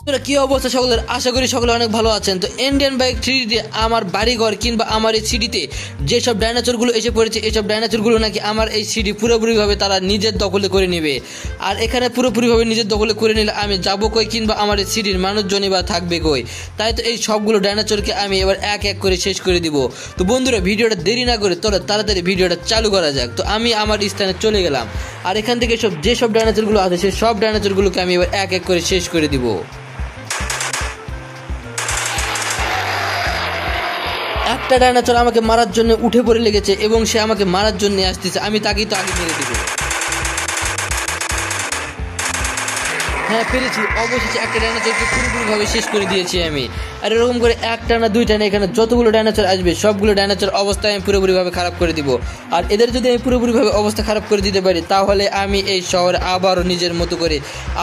কি অবস্থা সকলের, আশা করি সকলে অনেক ভালো আছেন। তো ইন্ডিয়ান বাইক 3D আমার বাড়িঘর কিংবা আমার এই সিডিতে যেসব ডাইনোসরগুলো এসে পড়েছে, এইসব ডাইনোসরগুলো নাকি আমার এই সিডি পুরোপুরিভাবে তারা নিজের দখলে করে নেবে। আর এখানে পুরোপুরিভাবে নিজের দখলে করে নিলে আমি যাবো কই, কিংবা আমার এই সিডির মানুষজনই বা থাকবে কই। তাই তো এই সবগুলো ডাইনোসরকে আমি এবার এক এক করে শেষ করে দিব। তো বন্ধুরা, ভিডিওটা দেরি না করে তোরা তাড়াতাড়ি ভিডিওটা চালু করা যাক। তো আমি আমার স্থানে চলে গেলাম, আর এখান থেকে যেসব ডাইনোসরগুলো আছে সেই সব ডাইনোসরগুলোকে আমি এবার এক এক করে শেষ করে দিব। একটা ডাইনোসর আমাকে মারার জন্য উঠে পড়ে লেগেছে এবং সে আমাকে মারার জন্য আসতেছে, আমি তাকেই তো আগে মেরে দিব। হ্যাঁ, পেরেছি, অবশেষে একটা ডাইনোসরকে পুরোপুরিভাবে শেষ করে দিয়েছি আমি। আর এরকম করে একটা না দুইটা না, এখানে যতগুলো ডাইনোসর আসবে সবগুলো ডাইনোসর অবস্থা আমি পুরোপুরিভাবে খারাপ করে দিব। আর এদের যদি আমি পুরোপুরিভাবে অবস্থা খারাপ করে দিতে পারি, তাহলে আমি এই শহর আবারও নিজের মতো করে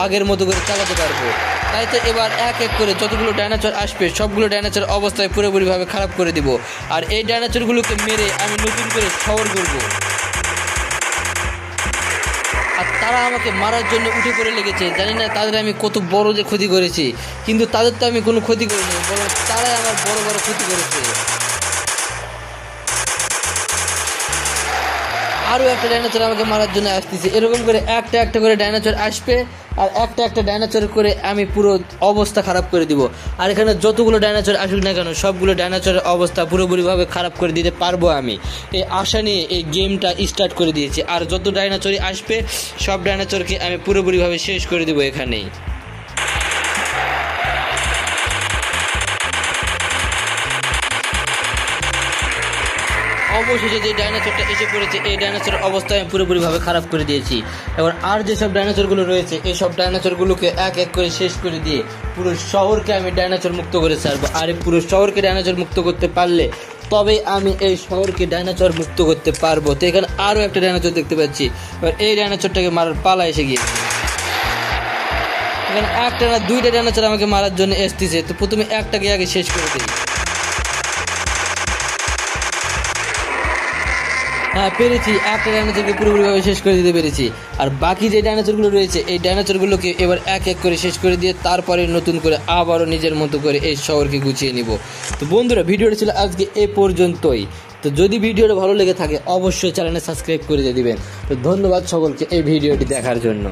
আগের মতো করে চালাতে পারবো। তাই তো এবার এক এক করে যতগুলো ডাইনোসর আসবে সবগুলো ডাইনোসর অবস্থায় পুরোপুরিভাবে খারাপ করে দিব। আর এই ডাইনোসরগুলোকে মেরে আমি নতুন করে শহর করবো। আর তারা আমাকে মারার জন্য উঠে পড়ে লেগেছে, জানি না তাদের আমি কত বড় যে ক্ষতি করেছি, কিন্তু তাদের তো আমি কোনো ক্ষতি করিনি, বরং তারাই আমার বড় বড় ক্ষতি করেছে। আরও একটা ডাইনোসর আমাকে মারার জন্য আসতেছে। এরকম করে একটা একটা করে ডাইনোসর আসবে, আর একটা একটা ডাইনোসর করে আমি পুরো অবস্থা খারাপ করে দিব। আর এখানে যতগুলো ডাইনোসর আসুক না কেন, সবগুলো ডাইনোসরের অবস্থা পুরোপুরিভাবে খারাপ করে দিতে পারবো আমি। এই আশা নিয়ে এই গেমটা স্টার্ট করে দিয়েছি। আর যত ডাইনোসরই আসবে সব ডাইনোসরকে আমি পুরোপুরিভাবে শেষ করে দিব এখানেই। অবশেষে যে ডাইনোসরটা এসে পড়েছে, এই ডাইনোসরের অবস্থা আমি পুরোপুরিভাবে খারাপ করে দিয়েছি। এবার আর যেসব ডাইনোসরগুলো রয়েছে এই সব ডাইনোসরগুলোকে এক এক করে শেষ করে দিয়ে পুরো শহরকে আমি ডাইনোসর মুক্ত করে ছাড়বো। আর এই পুরো শহরকে ডাইনোসর মুক্ত করতে পারলে তবে আমি এই শহরকে ডাইনোসর মুক্ত করতে পারবো। তো এখানে আরও একটা ডাইনোসর দেখতে পাচ্ছি। এবার এই ডাইনোসরটাকে মারার পালা এসে গিয়েছে। এখানে একটা না দুইটা ডাইনোসর আমাকে মারার জন্য এসতেছে। তো প্রথমে একটাকে আগে শেষ করে দিই। হ্যাঁ, পেরেছি, একটা ডাইনোসরকে পুরোপুরিভাবে শেষ করে দিতে পেরেছি। আর বাকি যে ডাইনোসরগুলো রয়েছে এই ডাইনোসরগুলোকে এবার এক এক করে শেষ করে দিয়ে তারপরে নতুন করে আবারও নিজের মতো করে এই শহরকে গুছিয়ে নিব। তো বন্ধুরা, ভিডিওটা ছিল আজকে এ পর্যন্তই। তো যদি ভিডিওটা ভালো লেগে থাকে অবশ্যই চ্যানেলে সাবস্ক্রাইব করে দিয়ে দিবেন। তো ধন্যবাদ সকলকে এই ভিডিওটি দেখার জন্য।